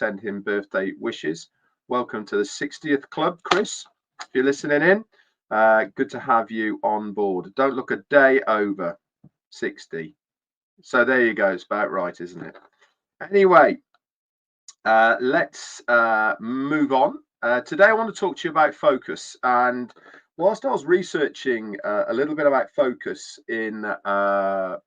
send him birthday wishes. Welcome to the 60th club, Chris. If you're listening in, good to have you on board. Don't look a day over 60. So there you go. It's about right, isn't it? Anyway, let's move on. Today I want to talk to you about focus. And whilst I was researching a little bit about focus in how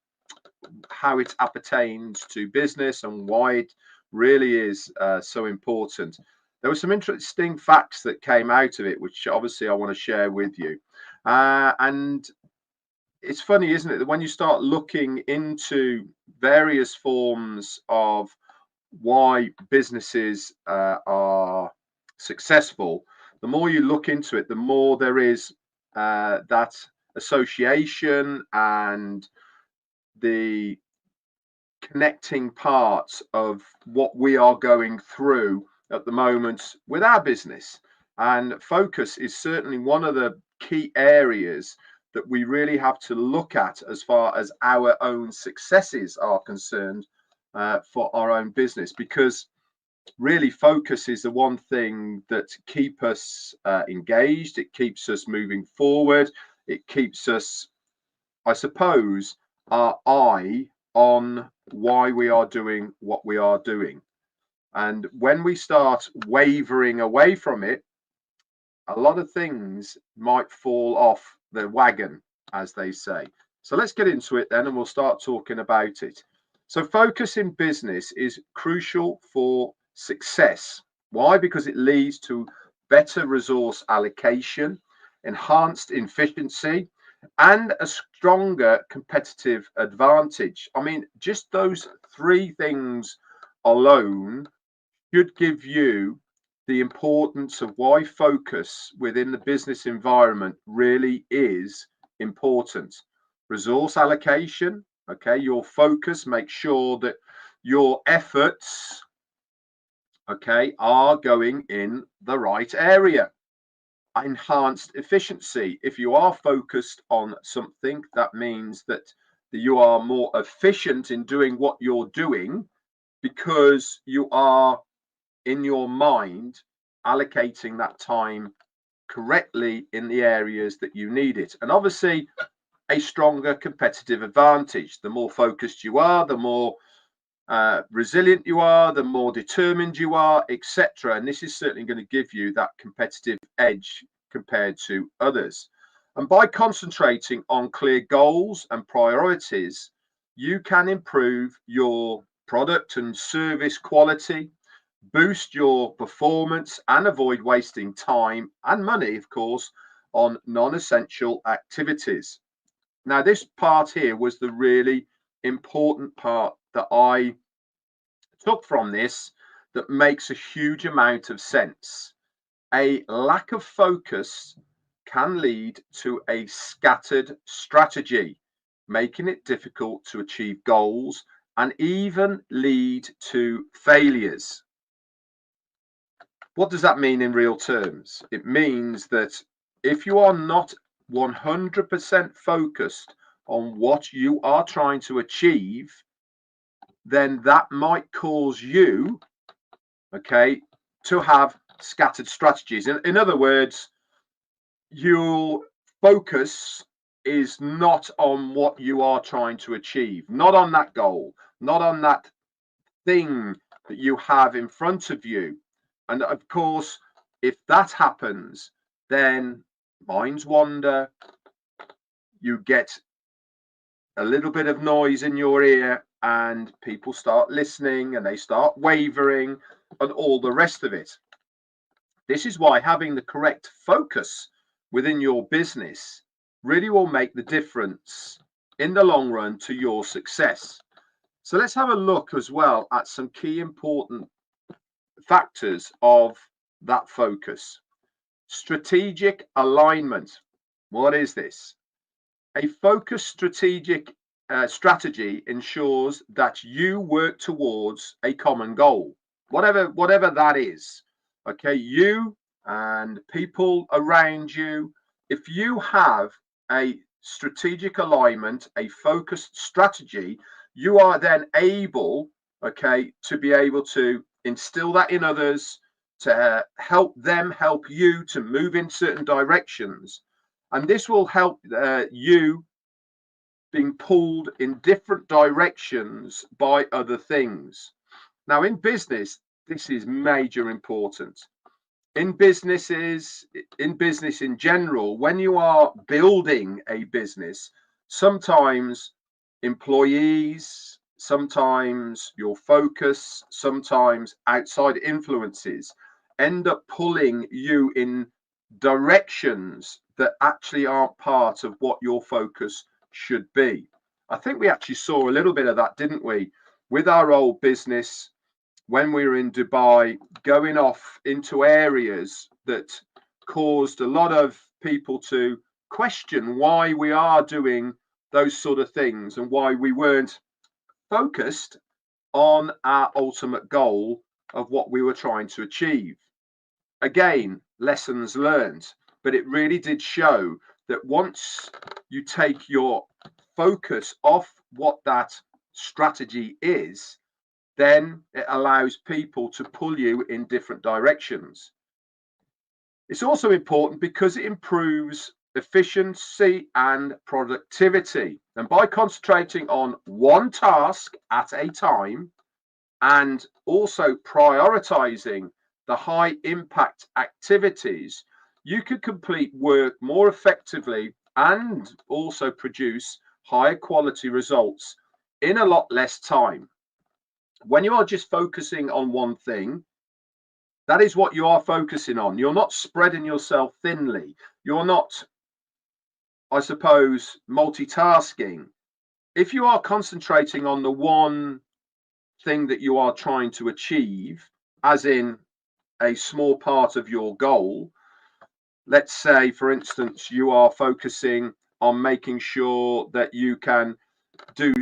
it appertains to business and why it really is so important, there were some interesting facts that came out of it, which obviously I want to share with you. And it's funny, isn't it, that when you start looking into various forms of why businesses are successful, the more you look into it, the more there is that association and the connecting parts of what we are going through at the moment with our business. And focus is certainly one of the key areas that we really have to look at as far as our own successes are concerned for our own business, because really focus is the one thing that keeps us engaged. It keeps us moving forward. It keeps us, I suppose, our eye on why we are doing what we are doing. And when we start wavering away from it, a lot of things might fall off the wagon, as they say. So let's get into it then, and we'll start talking about it. So focus in business is crucial for success. Why? Because it leads to better resource allocation, enhanced efficiency, and a stronger competitive advantage. I mean, just those three things alone should give you the importance of why focus within the business environment really is important. Resource allocation, okay, your focus, make sure that your efforts, okay, are going in the right area. Enhanced efficiency. If you are focused on something, that means that you are more efficient in doing what you're doing because you are in your mind allocating that time correctly in the areas that you need it. And obviously a stronger competitive advantage. The more focused you are, the more resilient you are, the more determined you are, etc. And this is certainly going to give you that competitive edge compared to others. And by concentrating on clear goals and priorities, you can improve your product and service quality, boost your performance, and avoid wasting time and money, of course, on non-essential activities. Now, this part here was the really important part that I took from this that makes a huge amount of sense. A lack of focus can lead to a scattered strategy, making it difficult to achieve goals and even lead to failures. What does that mean in real terms? It means that if you are not 100% focused on what you are trying to achieve, then that might cause you, okay, to have scattered strategies. In other words, your focus is not on what you are trying to achieve, not on that goal, not on that thing that you have in front of you. And of course, if that happens, then minds wander, you get a little bit of noise in your ear, and people start listening and they start wavering and all the rest of it. This is why having the correct focus within your business really will make the difference in the long run to your success. So let's have a look as well at some key important factors of that focus. Strategic alignment. What is this? A focused strategic strategy ensures that you work towards a common goal, whatever that is. Okay, you and people around you, if you have a strategic alignment, a focused strategy, you are then able, okay, to be able to instill that in others, to help them help you to move in certain directions. And this will help you being pulled in different directions by other things. Now, in business, this is major important. In business in general, when you are building a business, sometimes employees, sometimes your focus, sometimes outside influences end up pulling you in directions that actually aren't part of what your focus should be. I think we actually saw a little bit of that, didn't we, with our old business when we were in Dubai, going off into areas that caused a lot of people to question why we are doing those sort of things and why we weren't focused on our ultimate goal of what we were trying to achieve. Again, lessons learned, but it really did show that once you take your focus off what that strategy is, then it allows people to pull you in different directions. It's also important because it improves efficiency and productivity. And by concentrating on one task at a time and also prioritizing the high impact activities, you can complete work more effectively and also produce higher quality results in a lot less time. When you are just focusing on one thing, that is what you are focusing on. You're not spreading yourself thinly. You're not, I suppose, multitasking. If you are concentrating on the one thing that you are trying to achieve, as in a small part of your goal, let's say, for instance, you are focusing on making sure that you can do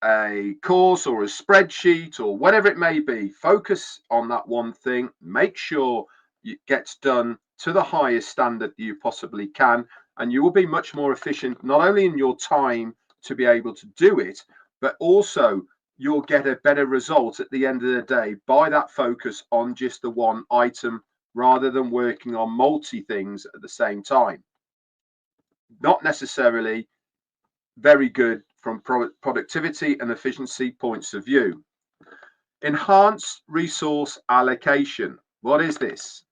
a course or a spreadsheet or whatever it may be. Focus on that one thing, make sure it gets done to the highest standard you possibly can, and you will be much more efficient, not only in your time to be able to do it, but also you'll get a better result at the end of the day by that focus on just the one item rather than working on multi things at the same time. Not necessarily very good from productivity and efficiency points of view. Enhanced resource allocation. What is this?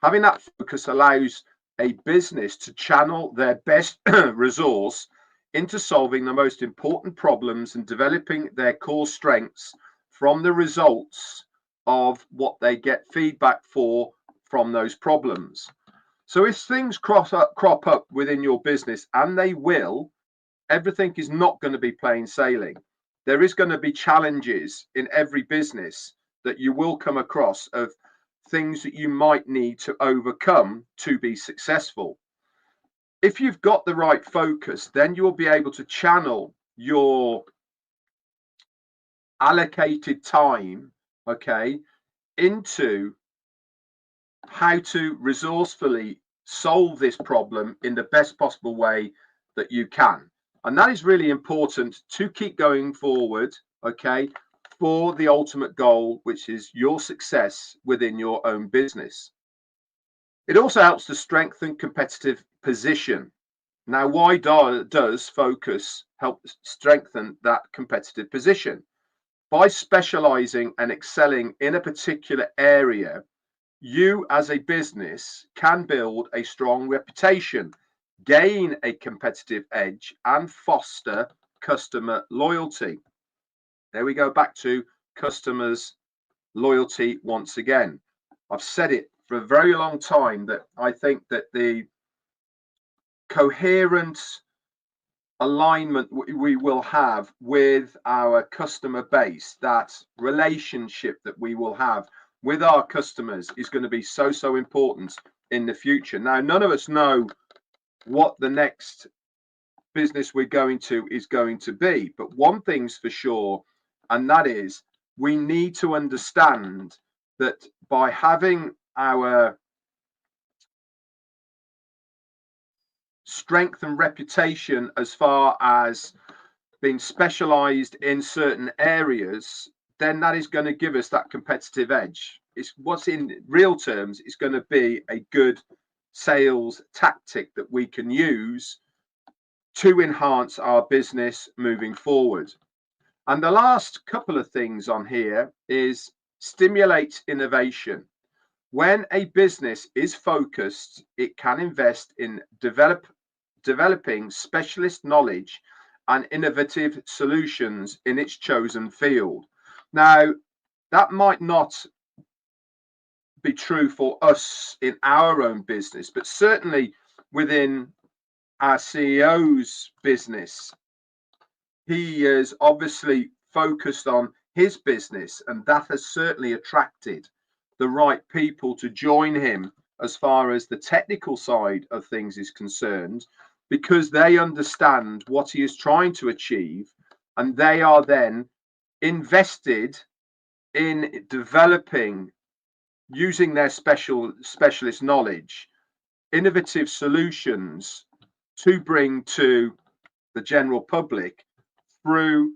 Having that focus allows a business to channel their best resource into solving the most important problems and developing their core strengths from the results of what they get feedback for from those problems. So if things crop up within your business, and they will, everything is not going to be plain sailing. There is going to be challenges in every business that you will come across of things that you might need to overcome to be successful. If you've got the right focus, then you'll be able to channel your allocated time, okay, into how to resourcefully solve this problem in the best possible way that you can. And that is really important to keep going forward, okay, for the ultimate goal, which is your success within your own business. It also helps to strengthen competitive position. Now, why does focus help strengthen that competitive position? By specializing and excelling in a particular area, you as a business can build a strong reputation, gain a competitive edge, and foster customer loyalty. There we go back to customers' loyalty once again. I've said it for a very long time that I think that the coherent alignment we will have with our customer base, that relationship that we will have with our customers, is going to be so important in the future. Now, none of us know what the next business we're going to is going to be, but one thing's for sure, and that is we need to understand that by having our strength and reputation as far as being specialized in certain areas, then that is going to give us that competitive edge. It's what's in real terms is going to be a good sales tactic that we can use to enhance our business moving forward. And the last couple of things on here is stimulate innovation. When a business is focused, it can invest in developing specialist knowledge and innovative solutions in its chosen field. Now, that might not be true for us in our own business, but certainly within our CEO's business, he is obviously focused on his business, and that has certainly attracted the right people to join him as far as the technical side of things is concerned, because they understand what he is trying to achieve, and they are then invested in developing, using their specialist knowledge, innovative solutions to bring to the general public through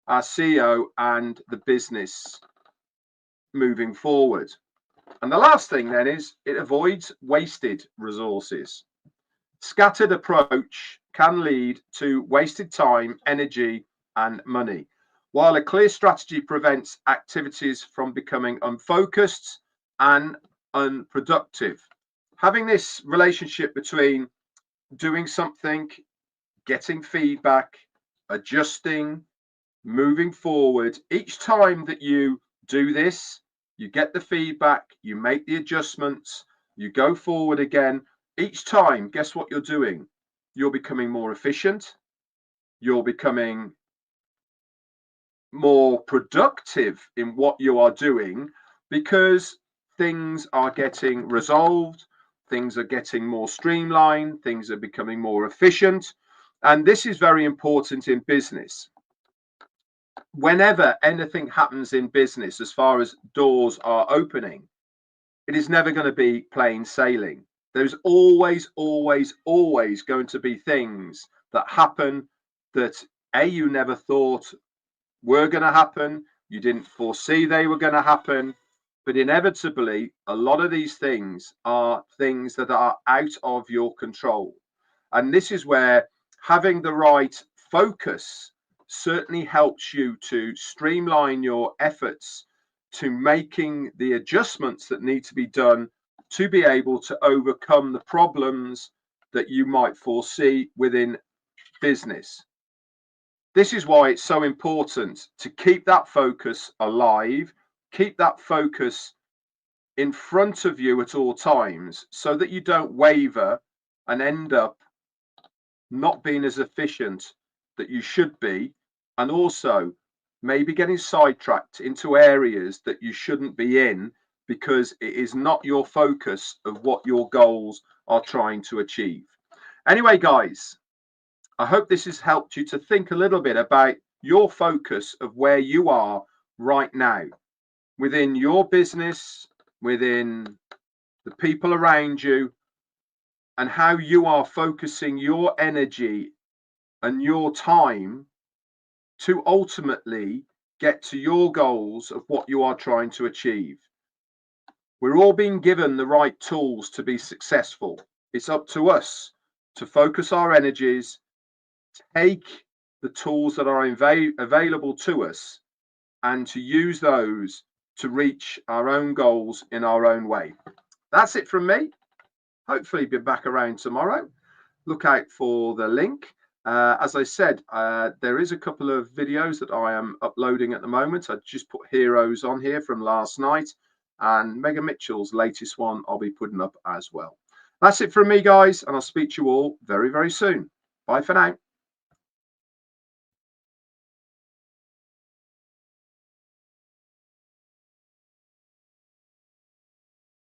our CEO and the business moving forward. And the last thing then is it avoids wasted resources. Scattered approach can lead to wasted time, energy, and money, while a clear strategy prevents activities from becoming unfocused and unproductive. Having this relationship between doing something, getting feedback, adjusting, moving forward, each time that you do this, you get the feedback, you make the adjustments, you go forward again. Each time, guess what you're doing? You're becoming more efficient, you're becoming more productive in what you are doing, because things are getting resolved, things are getting more streamlined, things are becoming more efficient. And this is very important in business. Whenever anything happens in business, as far as doors are opening, it is never going to be plain sailing. There's always going to be things that happen that you never thought were going to happen, you didn't foresee they were going to happen, but inevitably a lot of these things are things that are out of your control. And this is where having the right focus certainly helps you to streamline your efforts to making the adjustments that need to be done to be able to overcome the problems that you might foresee within business. This is why it's so important to keep that focus alive, keep that focus in front of you at all times, so that you don't waver and end up not being as efficient that you should be, and also maybe getting sidetracked into areas that you shouldn't be in because it is not your focus of what your goals are trying to achieve. Anyway, guys, I hope this has helped you to think a little bit about your focus of where you are right now within your business, within the people around you, and how you are focusing your energy and your time to ultimately get to your goals of what you are trying to achieve. We're all being given the right tools to be successful. It's up to us to focus our energies, take the tools that are available to us, and to use those to reach our own goals in our own way. That's it from me. Hopefully be back around tomorrow. Look out for the link. As I said, there is a couple of videos that I am uploading at the moment. I just put Heroes on here from last night, and Megan Mitchell's latest one I'll be putting up as well. That's it from me, guys, and I'll speak to you all very, very soon. Bye for now.